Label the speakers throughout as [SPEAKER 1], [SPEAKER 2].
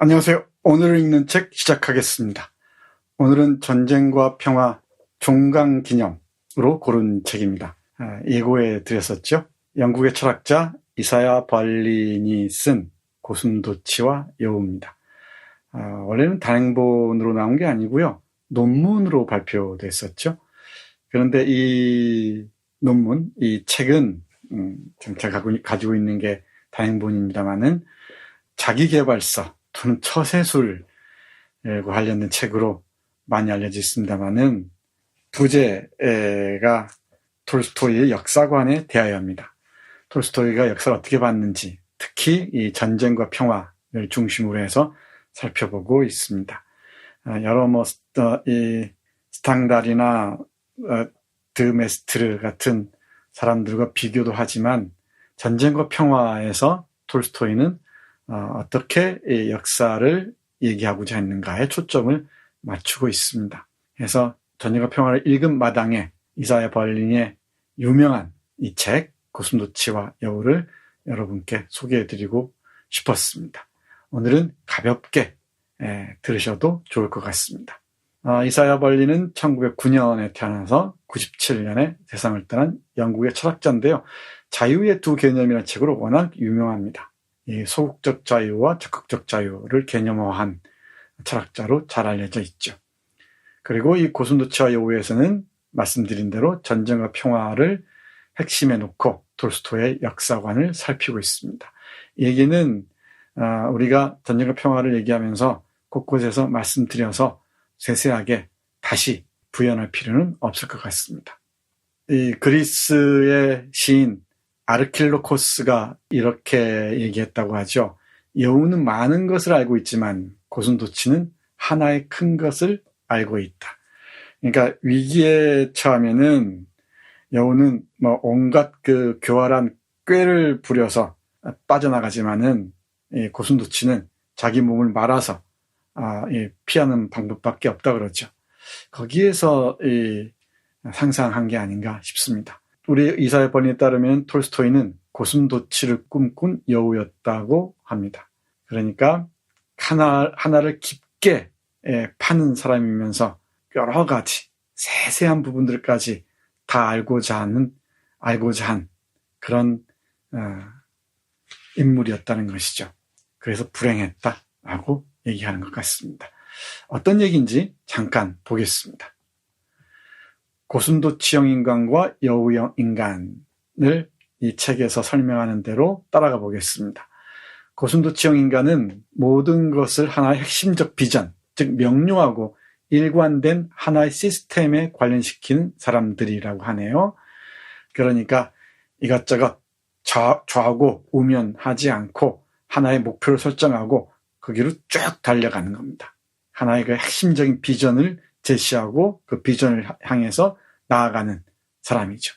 [SPEAKER 1] 안녕하세요. 오늘 읽는 책 시작하겠습니다. 오늘은 전쟁과 평화 종강기념으로 고른 책입니다. 예고해 드렸었죠. 영국의 철학자 이사야 벌린이 쓴 고슴도치와 여우입니다. 원래는 단행본으로 나온 게 아니고요. 논문으로 발표됐었죠. 그런데 이 논문, 이 책은 좀 제가 가지고 있는 게 단행본입니다만은 자기계발서 또는 처세술과 관련된 책으로 많이 알려져 있습니다만은 부제가 톨스토이의 역사관에 대하여입니다. 톨스토이가 역사를 어떻게 봤는지, 특히 이 전쟁과 평화를 중심으로 해서 살펴보고 있습니다. 여러 이 스탕달이나 드메스트르 같은 사람들과 비교도 하지만 전쟁과 평화에서 톨스토이는 어떻게 역사를 얘기하고자 했는가에 초점을 맞추고 있습니다. 그래서 전쟁과 평화를 읽은 마당에 이사야 벌린의 유명한 이 책 고슴도치와 여우를 여러분께 소개해드리고 싶었습니다. 오늘은 가볍게 들으셔도 좋을 것 같습니다. 이사야 벌린은 1909년에 태어나서 97년에 세상을 떠난 영국의 철학자인데요. 자유의 두 개념이라는 책으로 워낙 유명합니다. 이 소극적 자유와 적극적 자유를 개념화한 철학자로 잘 알려져 있죠. 그리고 이 고슴도치와 여우에서는 말씀드린 대로 전쟁과 평화를 핵심에 놓고 톨스토이의 역사관을 살피고 있습니다. 이 얘기는 우리가 전쟁과 평화를 얘기하면서 곳곳에서 말씀드려서 세세하게 다시 부연할 필요는 없을 것 같습니다. 이 그리스의 시인 아르킬로코스가 이렇게 얘기했다고 하죠. 여우는 많은 것을 알고 있지만 고슴도치는 하나의 큰 것을 알고 있다. 그러니까 위기에 처하면은 여우는 온갖 그 교활한 꾀를 부려서 빠져나가지만은 이 고슴도치는 자기 몸을 말아서 피하는 방법밖에 없다 그러죠. 거기에서 상상한 게 아닌가 싶습니다. 우리 이사야 벌린에 따르면 톨스토이는 고슴도치를 꿈꾼 여우였다고 합니다. 그러니까 하나를 깊게 파는 사람이면서 여러 가지 세세한 부분들까지 다 알고자 한 그런 인물이었다는 것이죠. 그래서 불행했다라고 얘기하는 것 같습니다. 어떤 얘기인지 잠깐 보겠습니다. 고슴도치형 인간과 여우형 인간을 이 책에서 설명하는 대로 따라가 보겠습니다. 고슴도치형 인간은 모든 것을 하나의 핵심적 비전, 즉 명료하고 일관된 하나의 시스템에 관련시키는 사람들이라고 하네요. 그러니까 이것저것 좌고 우면하지 않고 하나의 목표를 설정하고 거기로 쭉 달려가는 겁니다. 하나의 그 핵심적인 비전을 제시하고 그 비전을 향해서 나아가는 사람이죠.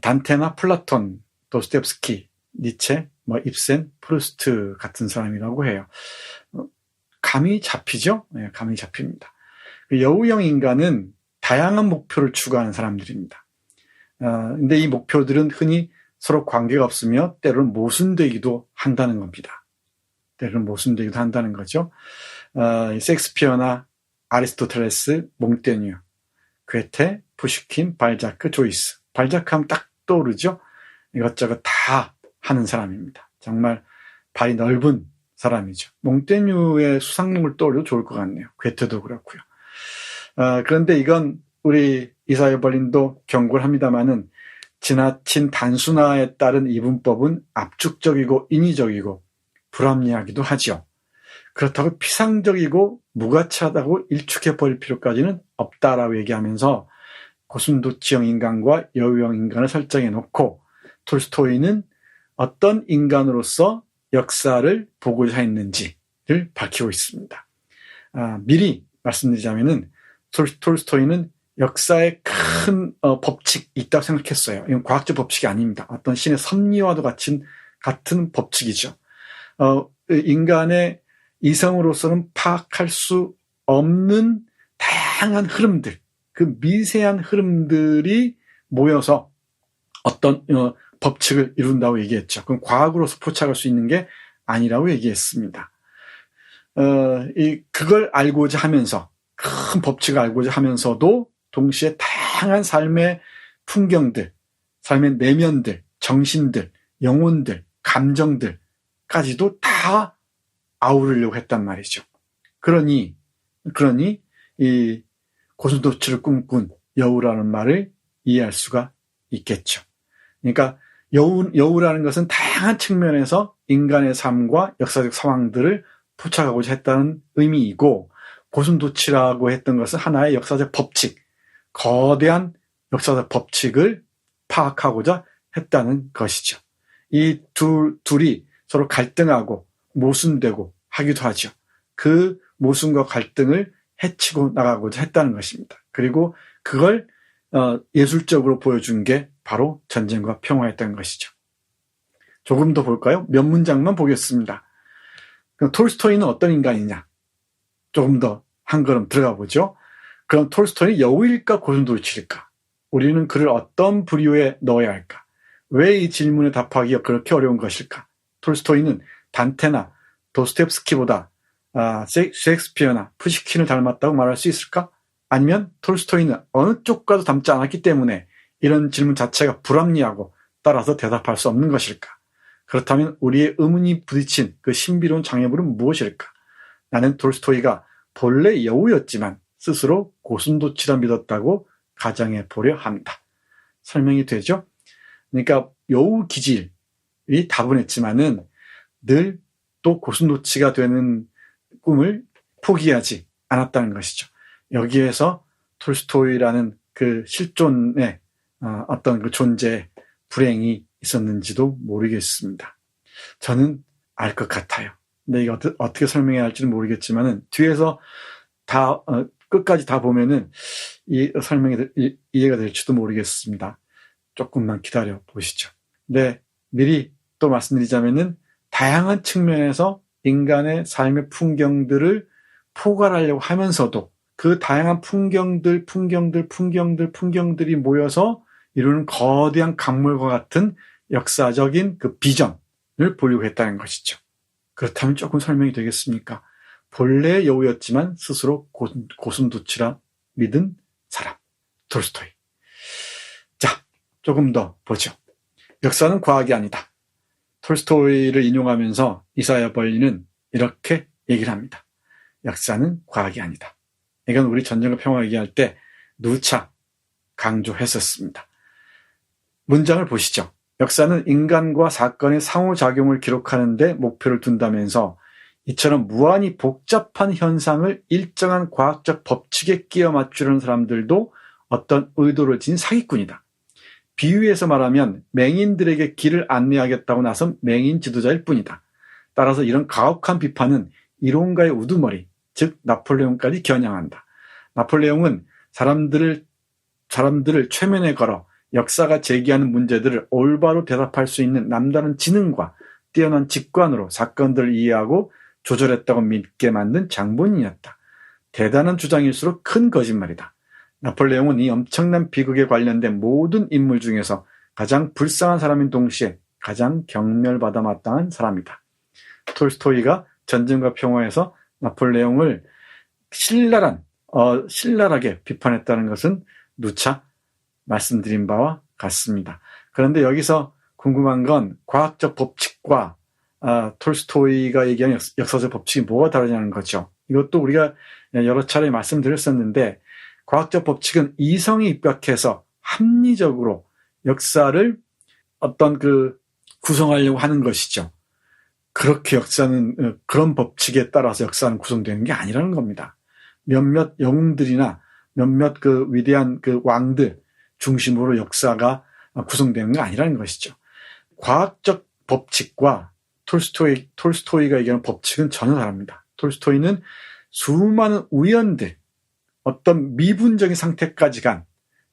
[SPEAKER 1] 단테나 플라톤, 도스토옙스키, 니체, 입센, 프루스트 같은 사람이라고 해요. 감이 잡히죠? 감이 잡힙니다. 여우형 인간은 다양한 목표를 추구하는 사람들입니다. 근데 이 목표들은 흔히 서로 관계가 없으며 때로는 모순되기도 한다는 겁니다. 때로는 모순되기도 한다는 거죠. 셰익스피어나 아리스토텔레스, 몽테뉴, 괴테, 푸시킨, 발자크, 조이스. 발자크 하면 딱 떠오르죠? 이것저것 다 하는 사람입니다. 정말 발이 넓은 사람이죠. 몽테뉴의 수상몽을 떠올려도 좋을 것 같네요. 괴테도 그렇고요. 그런데 이건 우리 이사야 벌린도 경고를 합니다마는 지나친 단순화에 따른 이분법은 압축적이고 인위적이고 불합리하기도 하죠. 그렇다고 피상적이고 무가치하다고 일축해버릴 필요까지는 없다라고 얘기하면서 고슴도치형 인간과 여우형 인간을 설정해 놓고 톨스토이는 어떤 인간으로서 역사를 보고자 했는지를 밝히고 있습니다. 미리 말씀드리자면은 톨스토이는 역사에 큰 법칙이 있다고 생각했어요. 이건 과학적 법칙이 아닙니다. 어떤 신의 섭리와도 같은 법칙이죠. 인간의 이성으로서는 파악할 수 없는 다양한 흐름들, 그 미세한 흐름들이 모여서 어떤 법칙을 이룬다고 얘기했죠. 그럼 과학으로서 포착할 수 있는 게 아니라고 얘기했습니다. 그걸 알고자 하면서, 큰 법칙을 알고자 하면서도 동시에 다양한 삶의 풍경들, 삶의 내면들, 정신들, 영혼들, 감정들까지도 다 아우르려고 했단 말이죠. 그러니 이 고슴도치를 꿈꾼 여우라는 말을 이해할 수가 있겠죠. 그러니까 여우라는 것은 다양한 측면에서 인간의 삶과 역사적 상황들을 포착하고자 했다는 의미이고, 고슴도치라고 했던 것은 하나의 역사적 법칙, 거대한 역사적 법칙을 파악하고자 했다는 것이죠. 이 둘이 서로 갈등하고 모순되고 하기도 하죠. 그 모순과 갈등을 해치고 나가고자 했다는 것입니다. 그리고 그걸 예술적으로 보여준 게 바로 전쟁과 평화였던 것이죠. 조금 더 볼까요? 몇 문장만 보겠습니다. 톨스토이는 어떤 인간이냐? 조금 더 한 걸음 들어가 보죠. 그럼 톨스토이는 여우일까 고슴도치일까? 우리는 그를 어떤 부류에 넣어야 할까? 왜 이 질문에 답하기가 그렇게 어려운 것일까? 톨스토이는 단테나 도스토옙스키보다 셰익스피어나 푸시킨을 닮았다고 말할 수 있을까? 아니면 톨스토이는 어느 쪽과도 닮지 않았기 때문에 이런 질문 자체가 불합리하고 따라서 대답할 수 없는 것일까? 그렇다면 우리의 의문이 부딪힌 그 신비로운 장애물은 무엇일까? 나는 톨스토이가 본래 여우였지만 스스로 고슴도치라 믿었다고 가정해 보려 합니다. 설명이 되죠? 그러니까 여우 기질이 다분했지만은 늘 또 고슴도치가 되는 꿈을 포기하지 않았다는 것이죠. 여기에서 톨스토이라는 그 실존의 어떤 그 존재의 불행이 있었는지도 모르겠습니다. 저는 알 것 같아요. 근데 이거 어떻게 설명해야 할지는 모르겠지만은 뒤에서 끝까지 다 보면은 이 설명이 이해가 될지도 모르겠습니다. 조금만 기다려 보시죠. 네, 미리 또 말씀드리자면은 다양한 측면에서 인간의 삶의 풍경들을 포괄하려고 하면서도 그 다양한 풍경들이 모여서 이루는 거대한 강물과 같은 역사적인 그 비전을 보려고 했다는 것이죠. 그렇다면 조금 설명이 되겠습니까? 본래 여우였지만 스스로 고슴도치라 믿은 사람, 톨스토이. 자, 조금 더 보죠. 역사는 과학이 아니다. 톨스토이를 인용하면서 이사야 벌리는 이렇게 얘기를 합니다. 역사는 과학이 아니다. 이건 우리 전쟁과 평화 얘기할 때 누차 강조했었습니다. 문장을 보시죠. 역사는 인간과 사건의 상호작용을 기록하는 데 목표를 둔다면서 이처럼 무한히 복잡한 현상을 일정한 과학적 법칙에 끼워 맞추려는 사람들도 어떤 의도를 지닌 사기꾼이다. 비유해서 말하면 맹인들에게 길을 안내하겠다고 나선 맹인 지도자일 뿐이다. 따라서 이런 가혹한 비판은 이론가의 우두머리, 즉 나폴레옹까지 겨냥한다. 나폴레옹은 사람들을 최면에 걸어 역사가 제기하는 문제들을 올바로 대답할 수 있는 남다른 지능과 뛰어난 직관으로 사건들을 이해하고 조절했다고 믿게 만든 장본인이었다. 대단한 주장일수록 큰 거짓말이다. 나폴레옹은 이 엄청난 비극에 관련된 모든 인물 중에서 가장 불쌍한 사람인 동시에 가장 경멸받아 마땅한 사람이다. 톨스토이가 전쟁과 평화에서 나폴레옹을 신랄하게 비판했다는 것은 누차 말씀드린 바와 같습니다. 그런데 여기서 궁금한 건 과학적 법칙과 톨스토이가 얘기하는 역사적 법칙이 뭐가 다르냐는 거죠. 이것도 우리가 여러 차례 말씀드렸었는데 과학적 법칙은 이성이 입각해서 합리적으로 역사를 어떤 구성하려고 하는 것이죠. 그렇게 역사는 그런 법칙에 따라서 역사는 구성되는 게 아니라는 겁니다. 몇몇 영웅들이나 몇몇 위대한 왕들 중심으로 역사가 구성되는 게 아니라는 것이죠. 과학적 법칙과 톨스토이가 얘기하는 법칙은 전혀 다릅니다. 톨스토이는 수많은 우연들, 어떤 미분적인 상태까지 간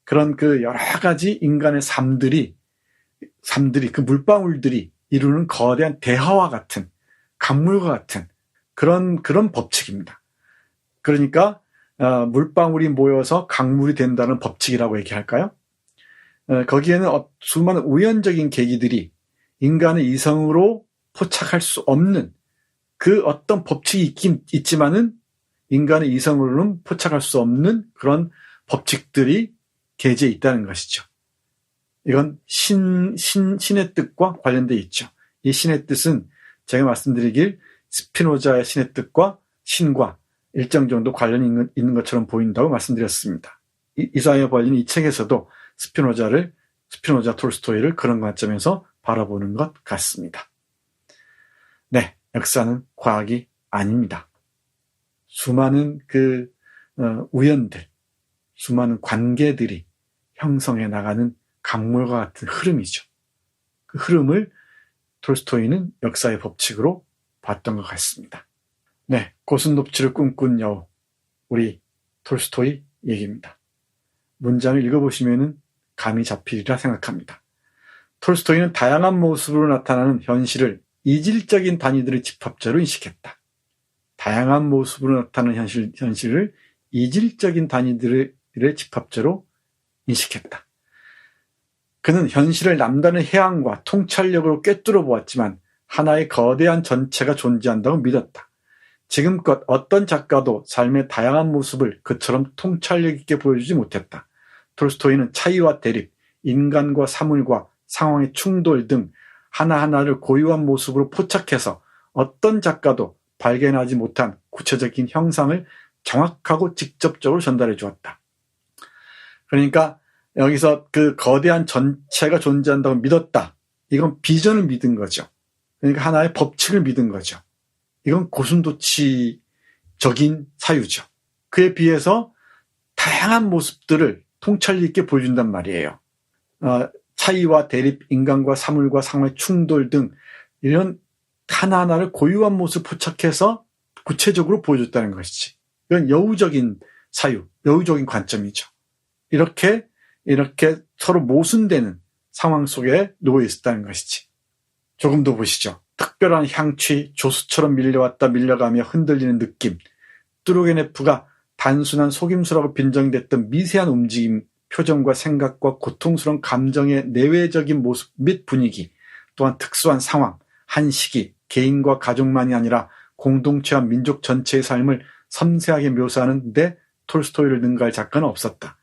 [SPEAKER 1] 그런 여러 가지 인간의 삶들이 그 물방울들이 이루는 거대한 대화와 같은 강물과 같은 그런 법칙입니다. 그러니까 물방울이 모여서 강물이 된다는 법칙이라고 얘기할까요? 거기에는 수많은 우연적인 계기들이 인간의 이성으로 포착할 수 없는 그 어떤 법칙이 있지만은 인간의 이성으로는 포착할 수 없는 그런 법칙들이 계제에 있다는 것이죠. 이건 신의 뜻과 관련되어 있죠. 이 신의 뜻은 제가 말씀드리길 스피노자의 신의 뜻과 신과 일정 정도 관련이 있는 것처럼 보인다고 말씀드렸습니다. 이사야 벌린 이 책에서도 스피노자 톨스토이를 그런 관점에서 바라보는 것 같습니다. 네, 역사는 과학이 아닙니다. 수많은 우연들, 수많은 관계들이 형성해 나가는 강물과 같은 흐름이죠. 그 흐름을 톨스토이는 역사의 법칙으로 봤던 것 같습니다. 네, 고슴도치를 꿈꾼 여우, 우리 톨스토이 얘기입니다. 문장을 읽어보시면 감이 잡히리라 생각합니다. 톨스토이는 다양한 모습으로 나타나는 현실을 이질적인 단위들의 집합체로 인식했다. 다양한 모습으로 나타나는 현실을 이질적인 단위들의 집합체로 인식했다. 그는 현실을 남다른 해안과 통찰력으로 꿰뚫어 보았지만 하나의 거대한 전체가 존재한다고 믿었다. 지금껏 어떤 작가도 삶의 다양한 모습을 그처럼 통찰력 있게 보여주지 못했다. 톨스토이는 차이와 대립, 인간과 사물과 상황의 충돌 등 하나하나를 고유한 모습으로 포착해서 어떤 작가도 발견하지 못한 구체적인 형상을 정확하고 직접적으로 전달해 주었다. 그러니까 여기서 그 거대한 전체가 존재한다고 믿었다. 이건 비전을 믿은 거죠. 그러니까 하나의 법칙을 믿은 거죠. 이건 고슴도치적인 사유죠. 그에 비해서 다양한 모습들을 통찰력 있게 보여준단 말이에요. 차이와 대립, 인간과 사물과 상황의 충돌 등 이런 하나하나를 고유한 모습을 포착해서 구체적으로 보여줬다는 것이지. 이건 여우적인 사유, 여우적인 관점이죠. 이렇게 서로 모순되는 상황 속에 놓여 있었다는 것이지. 조금 더 보시죠. 특별한 향취, 조수처럼 밀려가며 흔들리는 느낌, 뚜르게네프가 단순한 속임수라고 빈정됐던 미세한 움직임, 표정과 생각과 고통스러운 감정의 내외적인 모습 및 분위기, 또한 특수한 상황, 한 시기, 개인과 가족만이 아니라 공동체와 민족 전체의 삶을 섬세하게 묘사하는 데 톨스토이를 능가할 작가는 없었다.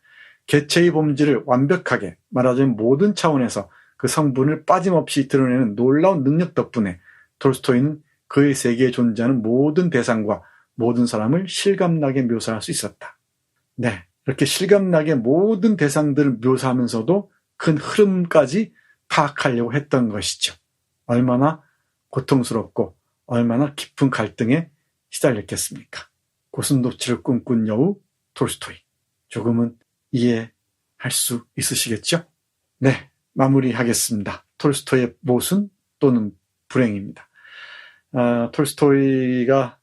[SPEAKER 1] 개체의 본질을 완벽하게, 말하자면 모든 차원에서 그 성분을 빠짐없이 드러내는 놀라운 능력 덕분에 톨스토이는 그의 세계에 존재하는 모든 대상과 모든 사람을 실감나게 묘사할 수 있었다. 네, 이렇게 실감나게 모든 대상들을 묘사하면서도 큰 흐름까지 파악하려고 했던 것이죠. 얼마나 고통스럽고 얼마나 깊은 갈등에 시달렸겠습니까? 고슴도치를 꿈꾼 여우 톨스토이. 조금은 이해할 수 있으시겠죠? 네, 마무리하겠습니다. 톨스토이의 모순 또는 불행입니다. 톨스토이가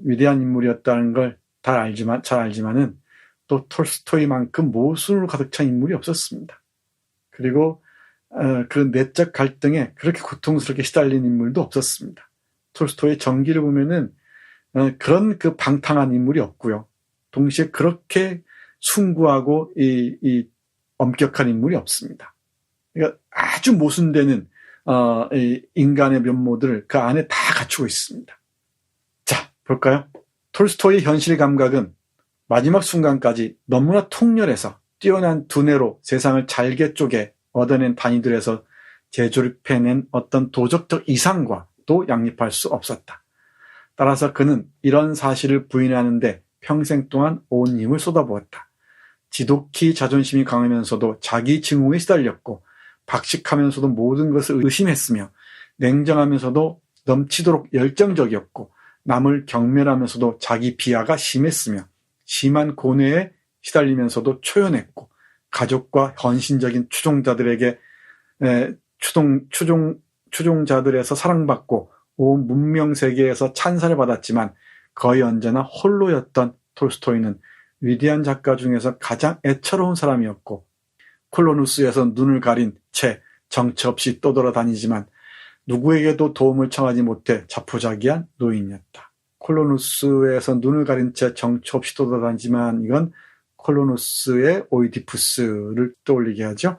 [SPEAKER 1] 위대한 인물이었다는 걸 잘 알지만은 또 톨스토이만큼 모순으로 가득 찬 인물이 없었습니다. 그리고 그 내적 갈등에 그렇게 고통스럽게 시달린 인물도 없었습니다. 톨스토이의 전기를 보면은 그런 그 방탕한 인물이 없고요. 동시에 그렇게 숭고하고 이 엄격한 인물이 없습니다. 그러니까 아주 모순되는 이 인간의 면모들을 그 안에 다 갖추고 있습니다. 자, 볼까요? 톨스토이의 현실 감각은 마지막 순간까지 너무나 통렬해서 뛰어난 두뇌로 세상을 잘게 쪼개 얻어낸 단위들에서 재조립해낸 어떤 도덕적 이상과 또 양립할 수 없었다. 따라서 그는 이런 사실을 부인하는데 평생 동안 온 힘을 쏟아부었다. 지독히 자존심이 강하면서도 자기 증오에 시달렸고 박식하면서도 모든 것을 의심했으며 냉정하면서도 넘치도록 열정적이었고 남을 경멸하면서도 자기 비하가 심했으며 심한 고뇌에 시달리면서도 초연했고 가족과 헌신적인 추종자들에서 사랑받고 온 문명 세계에서 찬사를 받았지만 거의 언제나 홀로였던 톨스토이는 위대한 작가 중에서 가장 애처로운 사람이었고 콜로누스에서 눈을 가린 채 정처 없이 떠돌아다니지만 누구에게도 도움을 청하지 못해 자포자기한 노인이었다. 콜로누스에서 눈을 가린 채 정처 없이 떠돌아다니지만 이건 콜로누스의 오이디푸스를 떠올리게 하죠.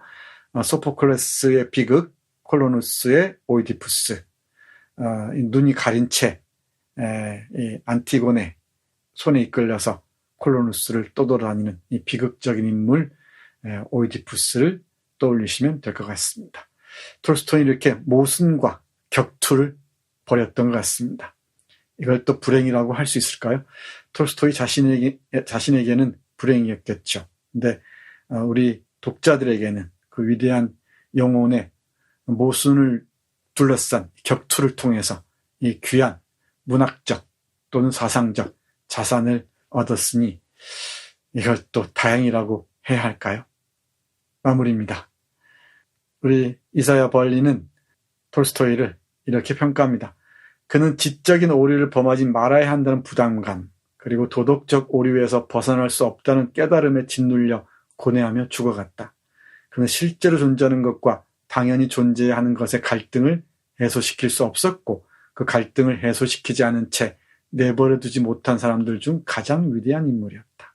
[SPEAKER 1] 소포클레스의 비극 콜로누스의 오이디푸스. 눈이 가린 채 이 안티고네 손에 이끌려서 콜로누스를 떠돌아다니는 이 비극적인 인물 오이디푸스를 떠올리시면 될 것 같습니다. 톨스토이는 이렇게 모순과 격투를 벌였던 것 같습니다. 이걸 또 불행이라고 할 수 있을까요? 톨스토이 자신에게는 불행이었겠죠. 근데 우리 독자들에게는 그 위대한 영혼의 모순을 둘러싼 격투를 통해서 이 귀한 문학적 또는 사상적 자산을 얻었으니 이걸 또 다행이라고 해야 할까요? 마무리입니다. 우리 이사야 벌리는 톨스토이를 이렇게 평가합니다. 그는 지적인 오류를 범하지 말아야 한다는 부담감, 그리고 도덕적 오류에서 벗어날 수 없다는 깨달음에 짓눌려 고뇌하며 죽어갔다. 그는 실제로 존재하는 것과 당연히 존재해야 하는 것의 갈등을 해소시킬 수 없었고, 그 갈등을 해소시키지 않은 채 내버려두지 못한 사람들 중 가장 위대한 인물이었다.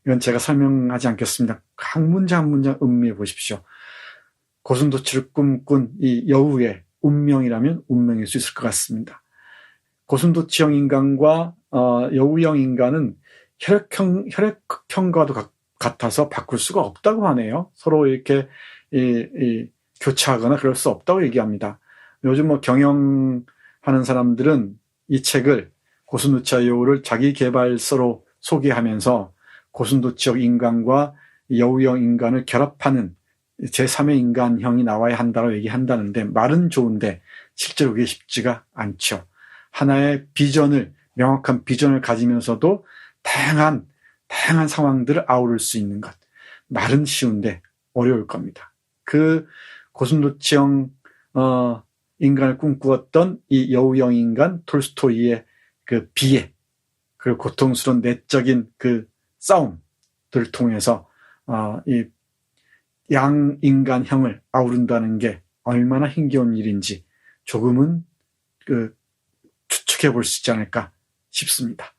[SPEAKER 1] 이건 제가 설명하지 않겠습니다. 한 문장 한 문장 음미해 보십시오. 고슴도치를 꿈꾼 이 여우의 운명이라면 운명일 수 있을 것 같습니다. 고슴도치형 인간과 여우형 인간은 혈액형과도 같아서 바꿀 수가 없다고 하네요. 서로 이렇게 교차하거나 그럴 수 없다고 얘기합니다. 요즘 뭐 경영하는 사람들은 이 책을 고슴도치와 여우를 자기 개발서로 소개하면서 고슴도치형 인간과 여우형 인간을 결합하는 제3의 인간형이 나와야 한다고 얘기한다는데, 말은 좋은데 실제로 그게 쉽지가 않죠. 하나의 명확한 비전을 가지면서도 다양한 상황들을 아우를 수 있는 것. 말은 쉬운데 어려울 겁니다. 그 고슴도치형 인간을 꿈꾸었던 이 여우형 인간 톨스토이의 그 비애, 그리고 고통스러운 내적인 그 싸움들을 통해서 이 양인간형을 아우른다는 게 얼마나 힘겨운 일인지 조금은 추측해 볼 수 있지 않을까 싶습니다.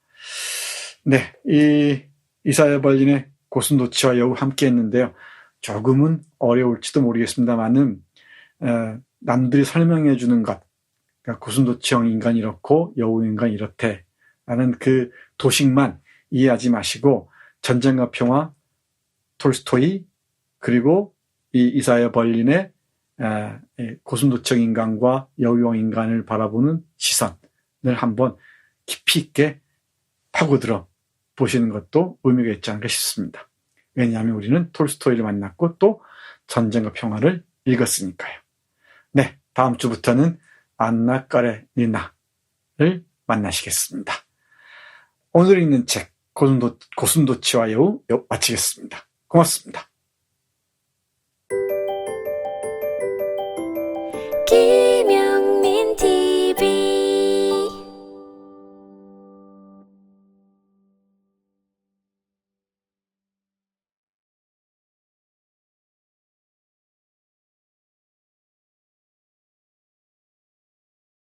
[SPEAKER 1] 네, 이 이사야 벌린의 고슴도치와 여우 함께 했는데요. 조금은 어려울지도 모르겠습니다만은 남들이 설명해 주는 것, 그러니까 고슴도치형 인간이 이렇고 여우 인간이 이렇대 라는 그 도식만 이해하지 마시고, 전쟁과 평화, 톨스토이, 그리고 이 이사야 벌린의 고슴도치형 인간과 여우형 인간을 바라보는 시선을 한번 깊이 있게 파고들어 보시는 것도 의미가 있지 않을까 싶습니다. 왜냐하면 우리는 톨스토이를 만났고 또 전쟁과 평화를 읽었으니까요. 네, 다음 주부터는 안나 까레니나를 만나시겠습니다. 오늘 읽는 책 고슴도치와 여우 마치겠습니다. 고맙습니다.